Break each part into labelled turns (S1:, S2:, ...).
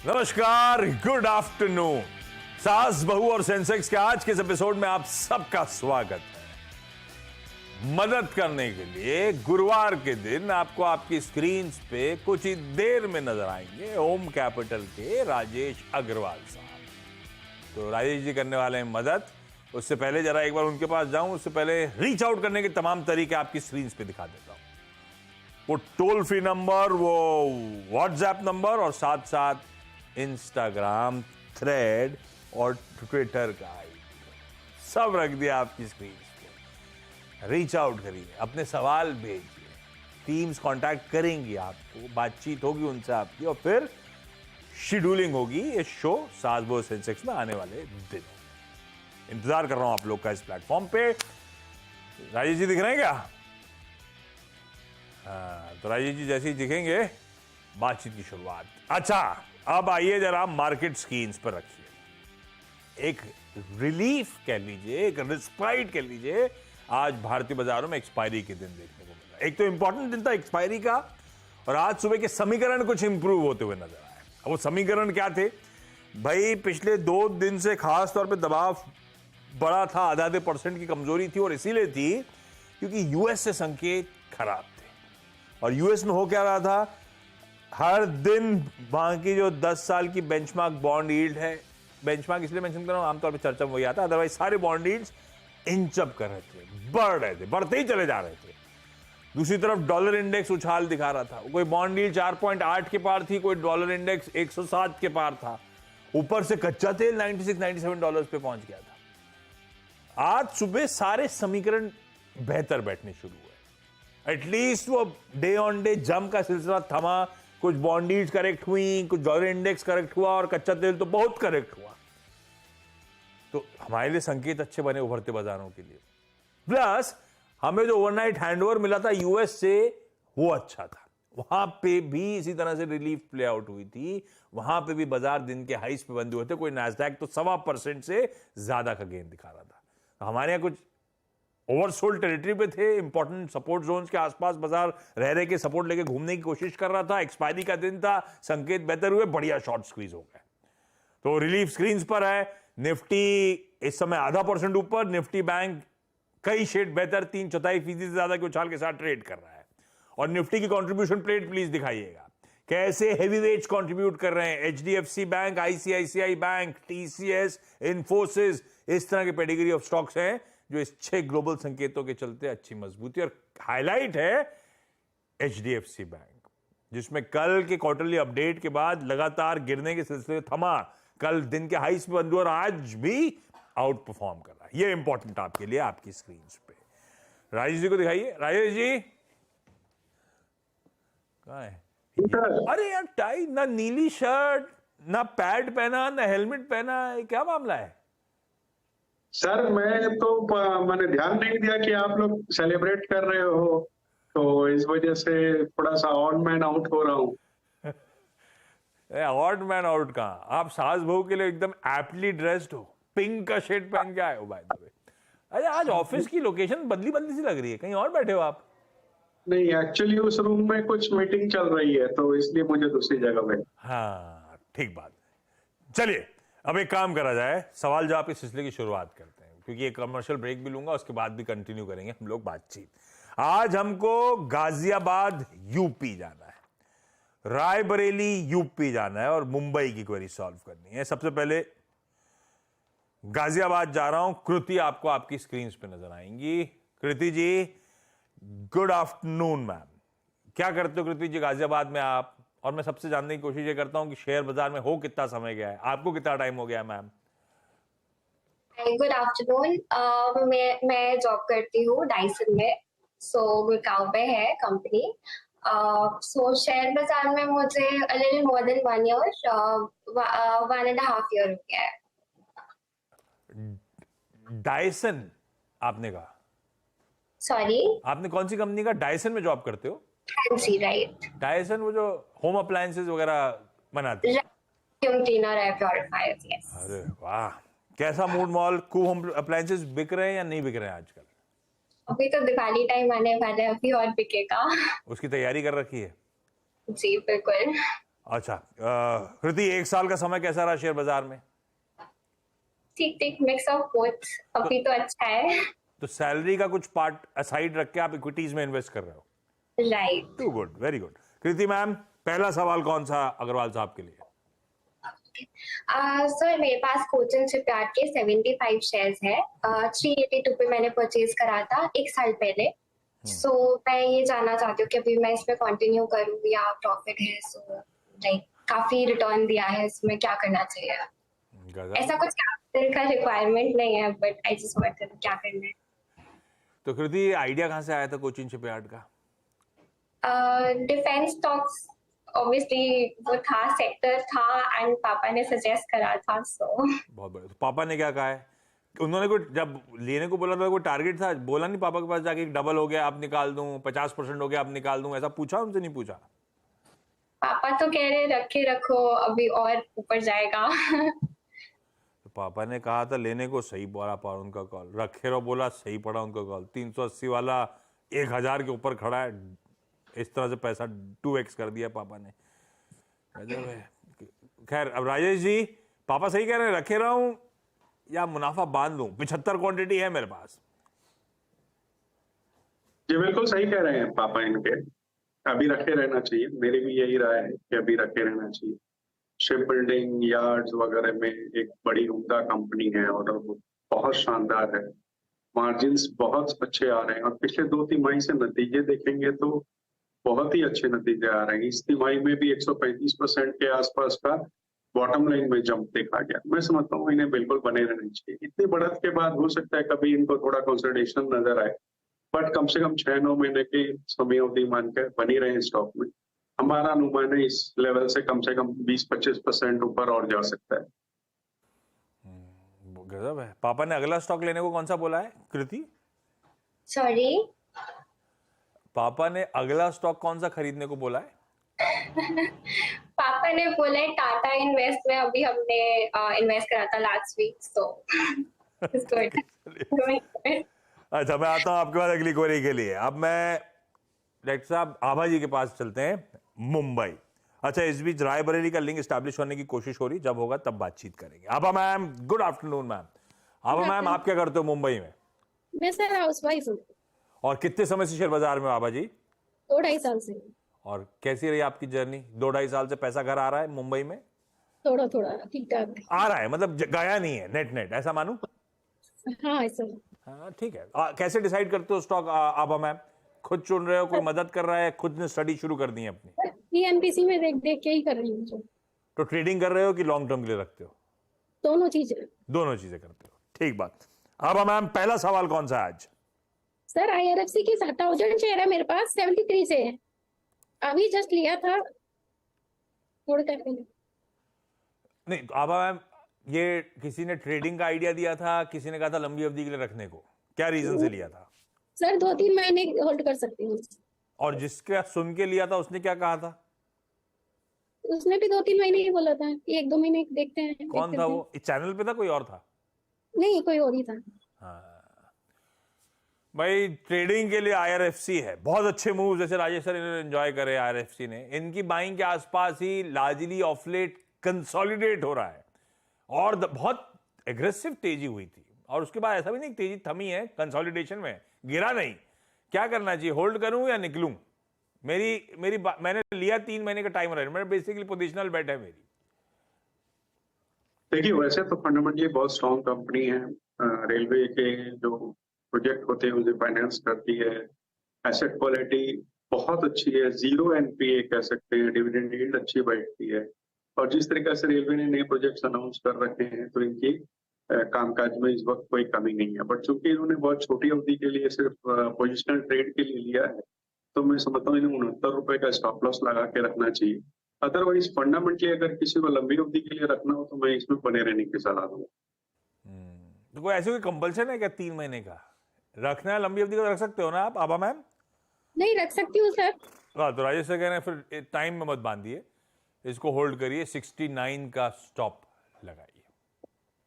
S1: नमस्कार, good afternoon. सास बहू और सेंसेक्स के आज के इस एपिसोड में आप सबका स्वागत है। मदद करने के लिए गुरुवार के दिन आपको आपकी स्क्रीन पे कुछ ही देर में नजर आएंगे होम कैपिटल के राजेश अग्रवाल साहब। तो राजेश जी करने वाले हैं मदद। उससे पहले जरा एक बार उनके पास जाऊं, उससे पहले रीच आउट करने के तमाम तरीके आपकी स्क्रीन पे दिखा देता हूं। वो टोल फ्री नंबर, वो व्हाट्सएप नंबर और साथ साथ इंस्टाग्राम, थ्रेड और ट्विटर का आईडी सब रख दिया आपकी स्क्रीन पे। रीच आउट करिए, अपने सवाल भेजिए, टीम्स कांटेक्ट करेंगी आपको, बातचीत होगी उनसे आपकी और फिर शेड्यूलिंग होगी इस शो सास बहू सेंसेक्स में आने वाले दिन। इंतजार कर रहा हूं आप लोग का इस प्लेटफॉर्म पे। राजेश जी दिख रहे हैं क्या? हाँ, तो राजेश जी जैसे ही दिखेंगे बातचीत की शुरुआत। अच्छा, अब आइए जरा मार्केट स्क्रीन्स पर रखिए। एक रिलीफ कह लीजिए, एक रिस्पाइट कह लीजिए, आज भारतीय बाजारों में एक्सपायरी के दिन देखने को मिला। एक तो इंपॉर्टेंट दिन था एक्सपायरी का, और आज सुबह के समीकरण कुछ इंप्रूव होते हुए नजर आए। अब वो समीकरण क्या थे भाई? पिछले 2 दिन से खास तौर पे दबाव बड़ा था, आधे % की कमजोरी थी, और इसीलिए थी क्योंकि यूएस से संकेत खराब थे। और यूएस में हो क्या रहा था, हर दिन वहां की जो 10 साल की बेंचमार्क बॉन्ड यील्ड है, बेंचमार्क इसलिए मेंशन कर रहा हूं, आमतौर पे चर्चा में वही आता है, अदरवाइज सारे बॉन्ड यील्ड्स इंच अप कर रहे थे, बढ़ रहे थे, बढ़ते ही चले जा रहे थे। दूसरी तरफ डॉलर इंडेक्स उछाल दिखा रहा था। कोई बॉन्ड यील्ड 4.8 के पार थी, कोई डॉलर इंडेक्स 107 के पार था। ऊपर से कच्चा तेल $96-97 पे पहुंच गया था। आज सुबह सारे समीकरण बेहतर बैठने शुरू हुए। एटलीस्ट वो डे ऑन डे जंप का सिलसिला थमा, कुछ बॉन्ड यील्ड्स करेक्ट हुई, कुछ डॉलर इंडेक्स करेक्ट हुआ, और कच्चा तेल तो बहुत करेक्ट हुआ। तो हमारे लिए संकेत अच्छे बने उभरते बाजारों के लिए। प्लस हमें जो ओवरनाइट हैंडओवर मिला था यूएस से, वो अच्छा था। वहां पे भी इसी तरह से रिलीफ प्ले आउट हुई थी। वहां पे भी बाजार दिन के हाईस पे बंद हुए थे। कोई नैस्डैक तो 1.25% से ज्यादा का गेन दिखा रहा था। हमारे यहां कुछ ओवरसोल्ड टेरिटरी पे थे, इंपॉर्टेंट सपोर्ट जोन्स के आसपास बाजार रह के सपोर्ट लेके घूमने की कोशिश कर रहा था। एक्सपायरी का दिन था, संकेत बेहतर हुए, बढ़िया शॉर्ट स्क्वीज हो गए। तो रिलीफ स्क्रीन्स पर है। निफ्टी इस समय 0.5% ऊपर, निफ्टी बैंक कई शेड बेहतर, 3/4% से ज्यादा के उछाल के साथ ट्रेड कर रहा है। और निफ्टी की कंट्रीब्यूशन प्लेट प्लीज दिखाइएगा, कैसे हेवीवेट्स कंट्रीब्यूट कर रहे हैं। HDFC bank, ICICI bank, TCS, Infosys, इस तरह के पेडिग्री ऑफ स्टॉक्स हैं जो इस 6 ग्लोबल संकेतों के चलते अच्छी मजबूती। और हाईलाइट है एचडीएफसी बैंक, जिसमें कल के क्वार्टरली अपडेट के बाद लगातार गिरने के सिलसिले थमा, कल दिन के हाईस पे बंद हुआ और आज भी आउट परफॉर्म कर रहा है। ये इंपॉर्टेंट आपके लिए आपकी स्क्रीन पे। राजेश जी को दिखाइए। राजेश जी कहां है? अरे यार, टाई ना, नीली शर्ट ना, पैड पहना ना, हेलमेट पहना, क्या मामला है?
S2: सर मैंने ध्यान नहीं दिया कि आप लोग सेलिब्रेट कर रहे हो, तो इस वजह से थोड़ा सा ऑड मैन आउट हो रहा हूँ।
S1: ऑड मैन आउट कहां? आप सास बहू के लिए एकदम एप्टली ड्रेस्ड हो, पिंक का शर्ट पहन के आए हो बाय द वे। अरे आज ऑफिस की लोकेशन बदली बदली सी लग रही है, कहीं और बैठे हो आप?
S2: नहीं, एक्चुअली उस रूम में कुछ मीटिंग चल रही है, तो इसलिए मुझे दूसरी जगह बैठना।
S1: हाँ, ठीक बात। चलिए अब एक काम करा जाए, सवाल जवाब के सिलसिले की शुरुआत करते हैं, क्योंकि एक कमर्शियल ब्रेक भी लूंगा, उसके बाद भी कंटिन्यू करेंगे हम लोग बातचीत। आज हमको गाजियाबाद यूपी जाना है, रायबरेली यूपी जाना है, और मुंबई की क्वेरी सॉल्व करनी है। सबसे पहले गाजियाबाद जा रहा हूं। कृति आपको आपकी स्क्रीन पे नजर आएंगी। कृति जी, गुड आफ्टरनून मैम। क्या करते हो कृति जी गाजियाबाद में आप? और मैं सबसे जानने की कोशिश ये करता हूं कि शेयर बाजार में हो कितना समय गया है, आपको कितना टाइम हो गया है मैम?
S3: Good afternoon. मैं जॉब करती हूँ डाइसन में, सो गुड़गांव पे है कंपनी। सो शेयर बाजार में मुझे a little more than 1 year, 1.5 year हो गया है।
S1: डायसन आपने कहा?
S3: सॉरी,
S1: आपने कौन सी कंपनी का? डायसन में जॉब करते हो?
S3: Fancy, right?
S1: डायसन वो जो होम अप्लायंसेस वगैरह बनाते हैं?
S3: Vacuum cleaner, air purifiers, yes.
S1: अरे वाह, कैसा मूड मॉल कू होम अप्लायंसेस बिक रहे हैं या नहीं बिक रहे हैं आजकल?
S3: अभी तो दिवाली टाइम आने वाला है, अभी और बिकेगा।
S1: उसकी तैयारी कर रखी है?
S3: जी बिल्कुल।
S1: अच्छा, कृति, एक साल का समय कैसा रहा शेयर बाजार में?
S3: ठीक ठीक, मिक्स ऑफ बोथ। अभी तो अच्छा है।
S1: तो सैलरी का कुछ पार्ट असाइड रख के आप इक्विटीज में इन्वेस्ट कर रहे हो?
S3: Right.
S1: Too good, very good. Kriti ma'am, पहला सवाल कौन सा अग्रवाल साहब के लिए?
S3: सर मेरे पास कोचिन शिपयार्ड के 75 शेयर्स है। 382 पे मैंने परचेज करा था एक साल पहले। सो मैं ये जानना चाहती हूँ कि अभी मैं इसमें कंटिन्यू करूँ या प्रॉफिट है। सो लाइक काफी रिटर्न दिया है, इसमें क्या करना चाहिए?
S1: गजब।
S3: ऐसा कुछ कैपिटल का रिक्वायरमेंट नहीं है, but I just want to know क्या करना है।
S1: तो कृति, आइडिया कहाँ से आया था कोचिन शिपयार्ड का?
S3: डिफेंस स्टॉक्स ऑब्वियसली वो था, सेक्टर था, एंड पापा ने सजेस्ट करा था। सो
S1: बहुत बढ़िया। तो पापा ने क्या कहा है? उन्होंने कोई, जब लेने को बोला था, कोई टारगेट था? बोला नहीं पापा के पास जाके डबल हो गया आप निकाल दूं, 50% हो गया आप निकाल दूं, ऐसा पूछा उनसे? नहीं पूछा?
S3: पापा तो कह रहे रखे रखो, अभी और ऊपर जाएगा।
S1: तो पापा ने कहा था लेने को, सही बोला पड़ा उनका कॉल। रखे रहो बोला, सही पड़ा उनका कॉल। 380 वाला 1000 के ऊपर खड़ा है, इस तरह से पैसा 2x कर दिया पापा ने। गजब है। खैर, अब राजेश जी, पापा सही कह रहे हैं, रखे रहूं या मुनाफा बांध लूं? 75 क्वांटिटी है मेरे पास।
S2: जी बिल्कुल सही कह रहे हैं पापा इनके, अभी रखे रहना चाहिए। मेरी भी यही राय है कि अभी रखे रहना चाहिए। शिप बिल्डिंग यार्ड्स वगैरह में एक बड़ी उम्दा कंपनी है और वो बहुत शानदार है। मार्जिन्स बहुत अच्छे आ रहे हैं और पिछले 2 तिमाही से नतीजे देखेंगे तो बहुत ही अच्छे नतीजे आ रहे हैं। इस तिमाही में भी 135% के आसपास का बॉटम लाइन में जंप देखा गया। मैं समझता हूँ इन्हें बिल्कुल बने रहना चाहिए। इतनी बढ़त के बाद हो सकता है कभी इनको थोड़ा कंसोलिडेशन नजर आए, बट कम से कम 6-9 महीने की समय अवधि मान के बनी रहे स्टॉक में। हमारा अनुमान है इस लेवल से कम 20-25% ऊपर और जा सकता है।
S1: गजब है। पापा ने अगला स्टॉक लेने को कौन सा बोला है कृति?
S3: सॉरी,
S1: पापा ने अगला स्टॉक कौन सा खरीदने को बोला है?
S3: पापा ने बोला टाटा इन्वेस्ट में अभी हमने इन्वेस्ट करा था लास्ट वीक। सो
S1: अच्छा, मैं आता हूं आपके पास अगली क्वेरी के लिए। अब मैं डायरेक्टर साहब आभा जी के पास चलते हैं, मुंबई। अच्छा, इस बीच रायबरेली का लिंक स्टैब्लिश होने की कोशिश हो रही, जब होगा तब बातचीत करेंगे। आभा मैम, गुड आफ्टरनून मैम। आभा मैम, आप क्या करते हो मुंबई में?
S4: मैं सर हाउसवाइफ हूँ।
S1: और कितने समय से शेयर बाजार में हो आभा जी?
S4: 2-2.5 साल से।
S1: और कैसी रही आपकी जर्नी? 2-2.5 साल से पैसा घर आ रहा है मुंबई में?
S4: थोड़ा थोड़ा ठीक ठाक
S1: आ रहा है, मतलब गया नहीं है, नेट नेट, ऐसा मानूं?
S4: हाँ ऐसा।
S1: हाँ ठीक है। कैसे डिसाइड करते हो स्टॉक आभा मैम? खुद चुन रहे हो, कोई मदद कर रहा है, खुद ने स्टडी शुरू कर दी है अपनी?
S4: पीएनबीसी में देख देख के ही कर रही हूँ जो।
S1: तो ट्रेडिंग कर रहे हो कि लॉन्ग टर्म के लिए रखते हो?
S4: दोनों चीजें।
S1: दोनों चीजें करते हो, ठीक बात। आभा मैम, पहला सवाल कौन सा है आज?
S4: सर आईआरएफसी की 7000 शेयर है मेरे पास, 73 से है। अभी जस्ट लिया था थोड़े टाइम पहले।
S1: नहीं तो आभा मैम, ये किसी ने ट्रेडिंग का आइडिया दिया था, किसी ने कहा था लंबी अवधि के लिए रखने को, क्या रीजन से लिया था?
S4: सर 2-3 महीने होल्ड कर सकती हूँ।
S1: और जिसका सुन के लिया था उसने क्या कहा था?
S4: उसने भी 2-3 महीने ही बोला था कि 1-2 महीने देखते हैं।
S1: कौन था वो? इस चैनल पे था, कोई और था?
S4: नहीं, कोई और ही था।
S1: हाँ भाई, ट्रेडिंग के लिए आईआरएफसी है। बहुत अच्छे मूव जैसे राजेश सर इन्होंने एंजॉय करे आईआरएफसी ने। इनकी बाइंग के आसपास ही लार्जली ऑफ लेट कंसोलिडेट हो रहा है और बहुत एग्रेसिव तेजी हुई थी, और उसके बाद ऐसा भी नहीं तेजी थमी है, कंसोलिडेशन में गिरा नहीं। क्या करना चाहिए, होल्ड करूं या निकलूं? मैंने लिया 3 महीने का टाइम रहा, मेरा बेसिकली पोजिशनल बेट है मेरी।
S2: देखिए वैसे तो फंडामेंटली बहुत स्ट्रॉन्ग कंपनी है। रेलवे के जो प्रोजेक्ट होते हैं उसे फाइनेंस करती है। एसेट क्वालिटी बहुत अच्छी है, 0 एनपीए कह सकते हैं। डिविडेंड यील्ड अच्छी बैठती है और जिस तरीके से रेलवे ने नए प्रोजेक्ट्स अनाउंस कर रखे हैं तो इनकी कामकाज में इस वक्त कोई कमी नहीं है। बट चूंकि इन्होंने बहुत छोटी अवधि के लिए सिर्फ पोजिशनल ट्रेड के लिए लिया है, तो मैं समझता हूँ इन्हें 69 रुपए का स्टॉप लॉस लगा के रखना चाहिए। अदरवाइज फंडामेंटली अगर किसी को लंबी अवधि के लिए रखना हो तो मैं इसमें बने रहने की सलाह दूंगा।
S1: तो कोई ऐसे कोई कंपल्सन है क्या 3 महीने का रखना है? लंबी अवधि का रख सकते हो ना आप आभा मैम?
S4: नहीं रख सकती हूँ सर।
S1: हाँ, तो राजेश सर कह रहे हैं फिर टाइम में मत बांधिए, इसको होल्ड करिए, 69 का स्टॉप लगाइए।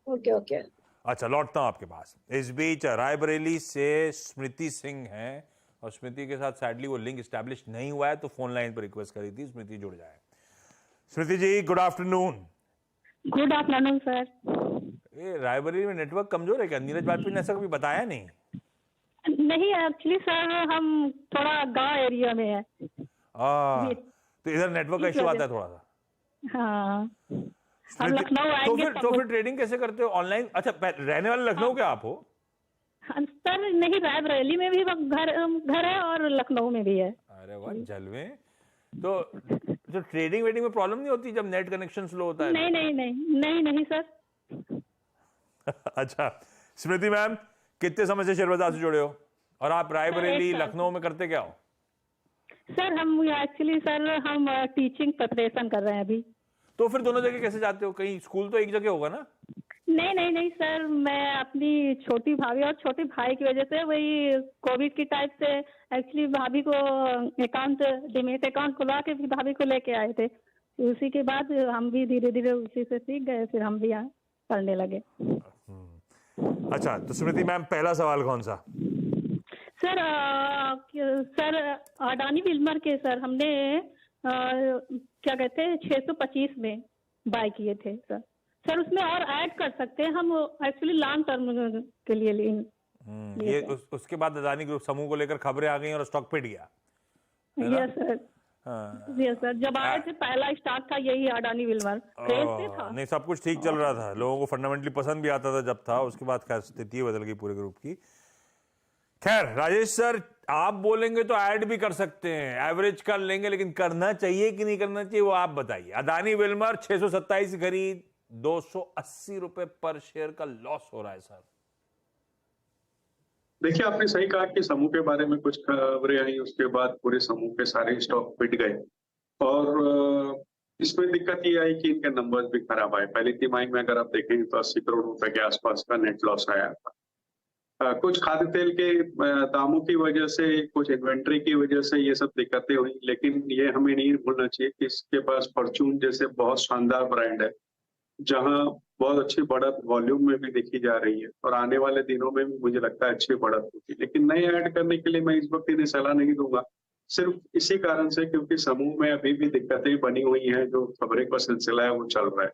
S4: Okay okay.
S1: अच्छा, लौटता हूं आपके पास। इस बीच रायबरेली से स्मृति सिंह हैं और स्मृति के साथ सैडली वो लिंक स्टैब्लिश नहीं हुआ है, तो फोन लाइन पर रिक्वेस्ट करी थी स्मृति जुड़ जाए। Smriti ji, good afternoon.
S5: Good afternoon sir.
S1: ये रायबरेली में नेटवर्क कमजोर है क्या? नीरज वाजपेयी ने ऐसा कभी बताया नहीं।
S5: नहीं एक्चुअली सर हम थोड़ा गांव एरिया में है।
S1: तो इधर नेटवर्क का
S5: इस
S1: इशू
S5: वजह-
S1: आता है थोड़ा सा।
S5: हाँ हम
S1: स्मृति,
S5: लखनऊ
S1: तो
S5: आएंगे
S1: फिर तो फिर ट्रेडिंग कैसे करते हो ऑनलाइन? अच्छा, रहने वाले लखनऊ के आप हो?
S5: सर नहीं, रायबरेली में भी घर है और लखनऊ में भी है।
S1: अरे वाह, जलवे। तो ट्रेडिंग वेडिंग में प्रॉब्लम नहीं होती जब नेट कनेक्शन स्लो होता है?
S5: नहीं नहीं नहीं नहीं नहीं सर।
S1: अच्छा स्मृति मैम, कितने समय से शेयर बाजार से जुड़े हो और आप रायबरेली
S5: एक साल।
S1: लखनऊ में करते क्या हो?
S5: सर हम एक्चुअली सर हम टीचिंग प्रिपरेशन कर रहे हैं अभी।
S1: तो फिर दोनों जगह कैसे जाते हो? कहीं स्कूल तो एक जगह होगा ना?
S5: नहीं नहीं नहीं सर, मैं अपनी छोटी भाभी और छोटे भाई की वजह से वही कोविड की टाइप से एक्चुअली भाभी को अकाउंट डीमेट अकाउंट खुलवा के भी भाभी को लेके आए थे। उसी के बाद हम भी धीरे धीरे उसी से सीख गए, फिर हम भी यहाँ पढ़ने लगे।
S1: अच्छा, तो स्मृति मैम, पहला सवाल कौन सा?
S5: सर सर अडानी विल्मर के सर हमने क्या कहते हैं 625 में बाय किए थे सर। सर उसमें और ऐड कर सकते हैं हम, एक्चुअली लॉन्ग टर्म के लिए
S1: ये उसके बाद अदानी ग्रुप समूह को लेकर खबरें आ गई और स्टॉक पिट गया।
S5: Yes sir. यस सर, जब आए थे पहला स्टॉक था यही अडानी विल्मर, क्रेज पे था।
S1: नहीं, सब कुछ ठीक चल रहा था, लोगों को फंडामेंटली पसंद भी आता था जब था, उसके बाद क्या स्थिति बदल गई पूरे ग्रुप की। खैर राजेश सर, आप बोलेंगे तो ऐड भी कर सकते हैं, एवरेज कर लेंगे, लेकिन करना चाहिए कि नहीं करना चाहिए वो आप बताइए। अदानी विल्मर 627 खरीद, 280 रुपए पर शेयर का लॉस हो रहा है सर।
S2: देखिए, आपने सही कहा कि समूह के बारे में कुछ खबरें आई, उसके बाद पूरे समूह के सारे स्टॉक पिट गए और इसमें दिक्कत ये आई कि इनके नंबर्स भी खराब आए। पहली तिमाही में अगर आप देखें तो 80 करोड़ रुपए के आसपास का नेट लॉस आया था। कुछ खाद्य तेल के दामों की वजह से, कुछ इन्वेंट्री की वजह से ये सब दिक्कतें हुई, लेकिन ये हमें नहीं भूलना चाहिए कि इसके पास फॉर्च्यून जैसे बहुत शानदार ब्रांड है, जहां बहुत अच्छी बढ़त वॉल्यूम में भी देखी जा रही है और आने वाले दिनों में भी मुझे लगता है अच्छी बढ़त होगी। लेकिन नए ऐड करने के लिए मैं इस वक्त इन्हें सलाह नहीं दूंगा, सिर्फ इसी कारण से क्योंकि समूह में अभी भी दिक्कतें बनी हुई हैं, जो खबरें का सिलसिला है वो चल रहा है।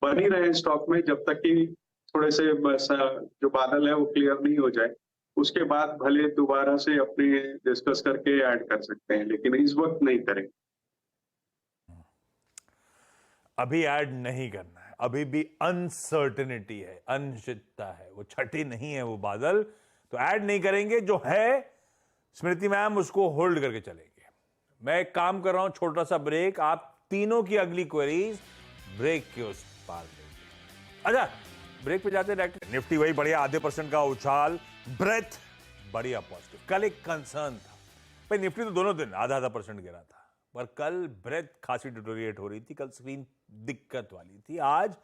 S2: बनी रहे स्टॉक में जब तक कि थोड़े से जो बादल है वो क्लियर नहीं हो जाए, उसके बाद भले दोबारा से अपने डिस्कस करके ऐड कर सकते हैं, लेकिन इस वक्त नहीं करें।
S1: अभी ऐड नहीं करना है, अभी भी अनसर्टेनिटी है, अनिश्चितता है, वो छठी नहीं है वो बादल, तो ऐड नहीं करेंगे। जो है स्मृति मैम उसको होल्ड करके चलेंगे। मैं एक काम कर रहा हूं, छोटा सा ब्रेक, आप तीनों की अगली क्वेरीज ब्रेक के उस पार देंगे। अच्छा, ब्रेक पे जाते डायरेक्ट। निफ्टी वही बढ़िया, आधे % का उछाल, ब्रेथ बढ़िया पॉजिटिव। कल एक कंसर्न था भाई, निफ्टी तो दोनों दिन आधा % गिरा था, पर कल ब्रेथ खासी डिटोरिएट हो रही थी, कल स्क्रीन दिक्कत वाली थी। आज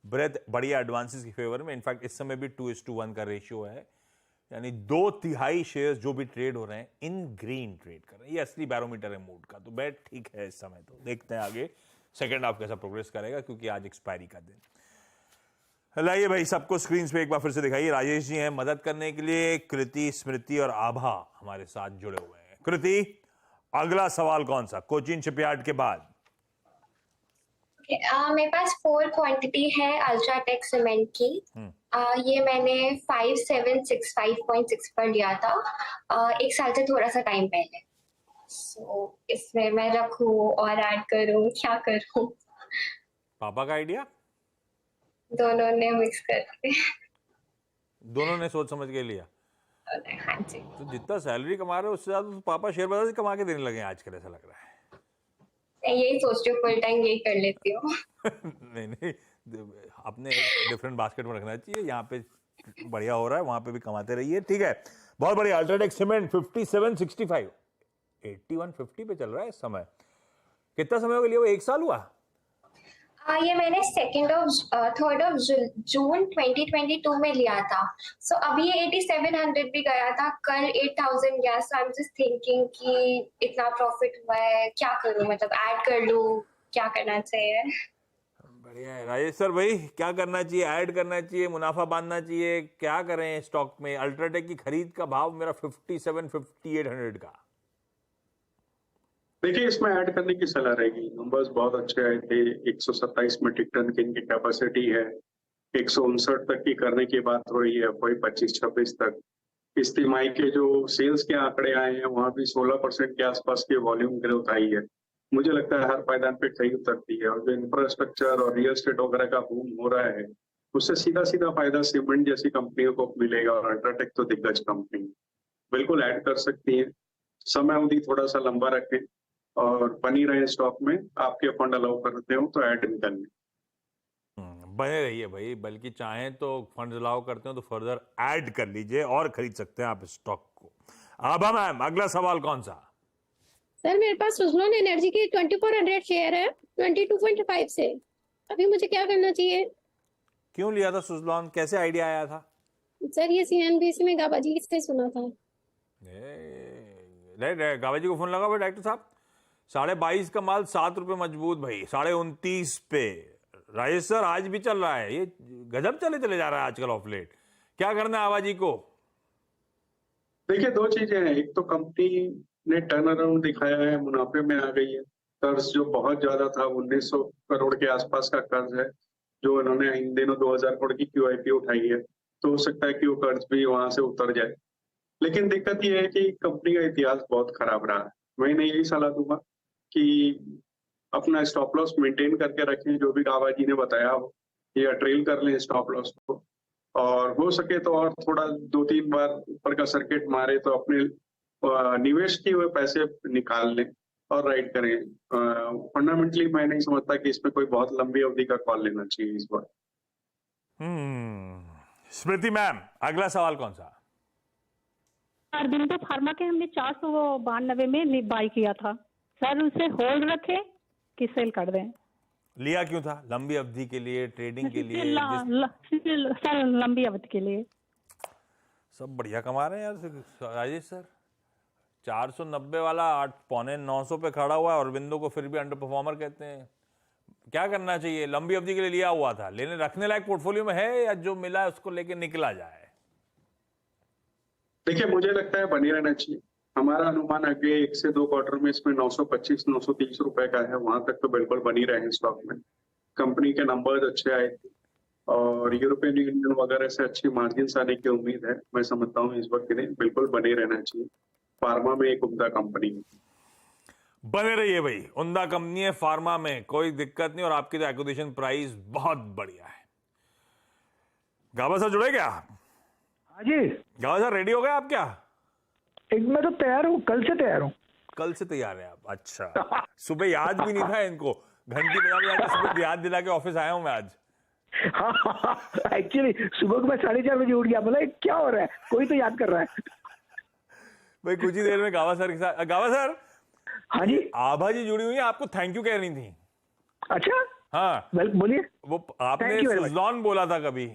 S1: ब्रेथ बढ़िया एडवांसेस की फेवर में, इनफैक्ट इस समय भी 2:1 का रेशियो है, यानी 2/3 शेयर्स जो भी ट्रेड हो रहे हैं इन ग्रीन ट्रेड कर रहे हैं। ये असली बैरोमीटर है मूड का, तो बैठ ठीक है इस समय। तो देखते हैं आगे सेकेंड हाफ कैसा प्रोग्रेस करेगा, क्योंकि आज एक्सपायरी का दिन। लाइए भाई, सबको स्क्रीन पे एक बार फिर से दिखाइए। राजेश जी हैं मदद करने के लिए, कृति, स्मृति और आभा हमारे साथ जुड़े हुए हैं। कृति, अगला सवाल कौन सा कोचिन शिपयार्ड के बाद?
S3: मेरे पास 4 क्वांटिटी है अल्ट्राटेक सीमेंट की। ये मैंने 5765.6 पर लिया था, 1 साल से थोड़ा सा टाइम पहले। सो इसमें मैं रखूं और ऐड करूं, क्या करूं?
S1: पापा का आइडिया?
S3: दोनों ने मिक्स करके।
S1: दोनों ने सोच समझ के लिया।
S3: हाँ जी।
S1: तो जितना सैलरी कमा रहे हो उससे ज्यादा तो पापा शेयर बाजार से कमा के देने लगे हैं आजकल, ऐसा लग रहा है।
S3: यही सोच रही हूँ, फुल टाइम यही कर लेती हूँ।
S1: नहीं, अपने डिफरेंट बास्केट में रखना चाहिए। यहाँ पे बढ़िया हो रहा है, वहां पे भी कमाते रहिए, ठीक है। बहुत बढ़िया। अल्ट्राटेक सीमेंट 5765, 8150 पे चल रहा है इस समय। कितना समय हो गया? वो 1 साल हुआ।
S3: ये मैंने 3rd of जून 2022 में लिया था। सो अभी ये 8700 भी गया था, कल 8000 गया। सो आई एम जस्ट थिंकिंग कि इतना प्रॉफिट हुआ है, क्या करूं? मतलब ऐड कर लूं, क्या करना चाहिए?
S1: बढ़िया है राजेश सर। भाई क्या करना चाहिए? ऐड करना चाहिए, मुनाफा बांधना चाहिए, क्या करें स्टॉक में? अल्ट्राटेक की खरीद का भाव मेरा 57-5800 का।
S2: देखिए, इसमें ऐड करने की सलाह रहेगी। नंबर्स बहुत अच्छे आए थे। 127 मीट्रिक टन की इनकी कैपेसिटी है। 159 तक की करने की बात हो रही है, वही 25-26 तक। इस तिमाही के जो सेल्स के आंकड़े आए हैं, वहां भी 16% के आसपास की वॉल्यूम ग्रोथ आई है। मुझे लगता है हर पायदान पे खरी उतरती है, और जो इंफ्रास्ट्रक्चर और रियल एस्टेट वगैरह का बूम हो रहा है, उससे सीधा सीधा फायदा सीमेंट जैसी कंपनियों को मिलेगा, और अल्ट्राटेक तो दिग्गज कंपनी है। बिल्कुल ऐड कर सकती है। समय अवधि थोड़ा सा लंबा रखें और बनी रहे स्टॉक में। आपके फंड अलाउ करते हो तो ऐड निकल लें।
S1: बने रहिए भाई, बल्कि चाहें तो फंड अलाउ करते हो तो फर्दर ऐड कर लीजिए और खरीद सकते हैं आप स्टॉक को। आभा मैम, अगला सवाल कौन सा?
S4: सर मेरे पास सुजलॉन एनर्जी की 2400 शेयर है 22.5 से। अभी मुझे क्या करना चाहिए?
S1: क्यों लिया था सुजलॉन, कैसे आइडिया आया था?
S4: सर ये सीएनबीसी में गाबा जी से सुना था।
S1: गावा जी को फोन लगा भाई डायरेक्टर साहब। 22.5 का माल 7 रुपए मजबूत भाई, 29.5 पे। राजेश सर आज भी चल रहा है, ये गजब चले जा रहा है आजकल ऑफ लेट। क्या करना है आवाजी को?
S2: देखिए, दो चीजें हैं। एक तो कंपनी ने टर्न अराउंड दिखाया है, मुनाफे में आ गई है। कर्ज जो बहुत ज्यादा था, 1900 करोड़ के आसपास का कर्ज है जो इन्होंने इन दिनों 2000 करोड़ की QIP उठाई है। तो हो सकता है कि वो कर्ज भी वहां से उतर जाए। लेकिन दिक्कत यह है कि कंपनी का इतिहास बहुत खराब रहा है। मैं इन्हें यही सलाह दूंगा कि अपना स्टॉप लॉस मेंटेन करके रखें, जो भी गाबा जी ने बताया हो, या ट्रेल कर लें स्टॉप लॉस को। और हो सके तो और थोड़ा 2-3 बार ऊपर का सर्किट मारे तो अपने निवेश किए हुए पैसे निकाल लें और राइड करें। फंडामेंटली मैं नहीं समझता कि इसमें कोई बहुत लंबी अवधि का कॉल लेना चाहिए इस बार।
S1: स्मृति मैम, अगला सवाल कौन सा?
S5: अरबिंदो फार्मा के हमने 492 में बाई किया था सर, उसे होल्ड रखे कि सेल कर दें?
S1: लिया क्यों था? लंबी अवधि के लिए, ट्रेडिंग के लिए?
S5: सर लंबी अवधि के लिए।
S1: सब बढ़िया कमा रहे हैं यार राजेश सर। 490 वाला 8-900 पे खड़ा हुआ है, अरविंदो को फिर भी अंडर परफॉर्मर कहते हैं। क्या करना चाहिए? लंबी अवधि के लिए लिया हुआ था, लेने रखने लायक पोर्टफोलियो में है, या जो मिला है उसको लेके निकला जाए?
S2: देखिए, मुझे लगता है बने रहना चाहिए। हमारा अनुमान अगले 1 से 2 क्वार्टर में इसमें 925-930 रुपए का है। वहां तक तो बिल्कुल बनी रहे स्टॉक में। कंपनी के नंबर्स अच्छे आए थे और यूरोपियन यूनियन वगैरह से अच्छी मार्जिन आने की उम्मीद है। मैं समझता हूँ इस वक्त के लिए बिल्कुल बने रहना चाहिए। फार्मा में एक उम्दा कंपनी है।
S1: बने रहिए भाई, उम्दा कंपनी है फार्मा में, कोई दिक्कत नहीं। और आपकी तो एक्विजिशन प्राइस बहुत बढ़िया है। गाबा सर जुड़े क्या?
S6: हाँ जी।
S1: गाबा सर रेडी हो गए आप क्या?
S6: मैं तो तैयार हूँ, कल से तैयार हूँ।
S1: कल से तैयार है आप? अच्छा। सुबह याद भी नहीं था इनको, घंटी बजा सुबह याद दिला के ऑफिस आया हूं मैं आज।
S6: हाँ, एक्चुअली सुबह को मैं 4:30 बजे उठ गया, बोला क्या हो रहा है, कोई तो याद कर रहा है।
S1: भाई कुछ ही देर में गावा सर के साथ। गावा सर।
S6: हाँ जी।
S1: आभा जी जुड़ी हुई है, आपको थैंक यू कह रही थी।
S6: अच्छा।
S1: हाँ
S6: बोलिए।
S1: वो आपने सुजलॉन बोला था कभी,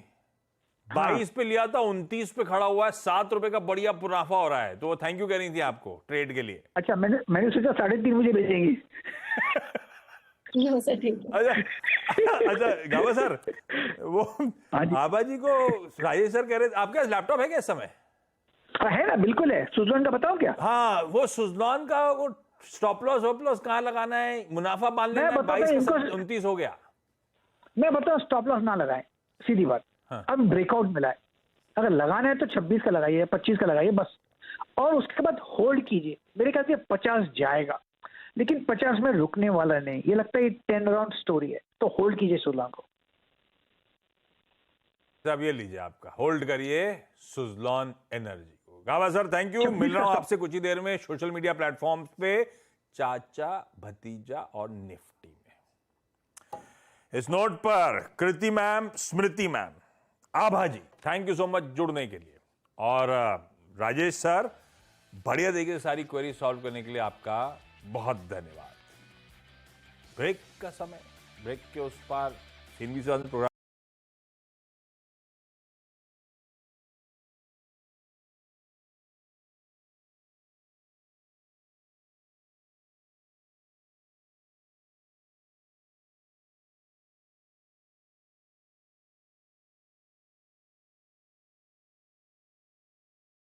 S1: 22 पे लिया था, 29 पे खड़ा हुआ है, 7 रुपए का बढ़िया मुनाफा हो रहा है, तो वो थैंक यू कह रही थी आपको ट्रेड के लिए।
S6: अच्छा, मैंने सोचा 3:30 बजे भेजेंगी।
S1: अच्छा गावा सर, वो आभा जी को राजेश सर कह रहे, आपके पास लैपटॉप है क्या इस समय?
S6: है ना, बिल्कुल है। सुजलॉन का बताओ क्या?
S1: हाँ, वो सुजलॉन का वो स्टॉप लॉस वॉप लॉस कहाँ लगाना है, मुनाफा मान लेना है, 22 का 29 हो गया।
S6: मैं बताऊं, स्टॉप लॉस ना लगाए, सीधी बात।
S1: हाँ।
S6: अब ब्रेकआउट मिला है, अगर लगाना है तो 26 का लगाइए, 25 का लगाइए बस, और उसके बाद होल्ड कीजिए। मेरे ख्याल से 50 जाएगा, लेकिन 50 में रुकने वाला नहीं। ये लगता है 10 राउंड स्टोरी है, तो होल्ड कीजिए सुजलॉन को।
S1: अब ये लीजिए, आपका होल्ड करिए सुजलॉन एनर्जी को। गावा सर थैंक यू। मिल रहा हूं आपसे कुछ ही देर में सोशल मीडिया प्लेटफॉर्म्स पे, चाचा, भतीजा और निफ्टी में। इस नोट पर Kriti ma'am, Smriti ma'am, Abha ji, thank you so much जुड़ने के लिए। और राजेश सर, बढ़िया देखिए सारी क्वेरी सॉल्व करने के लिए आपका बहुत धन्यवाद। ब्रेक का समय, ब्रेक के उस पार CNBC प्रोग्राम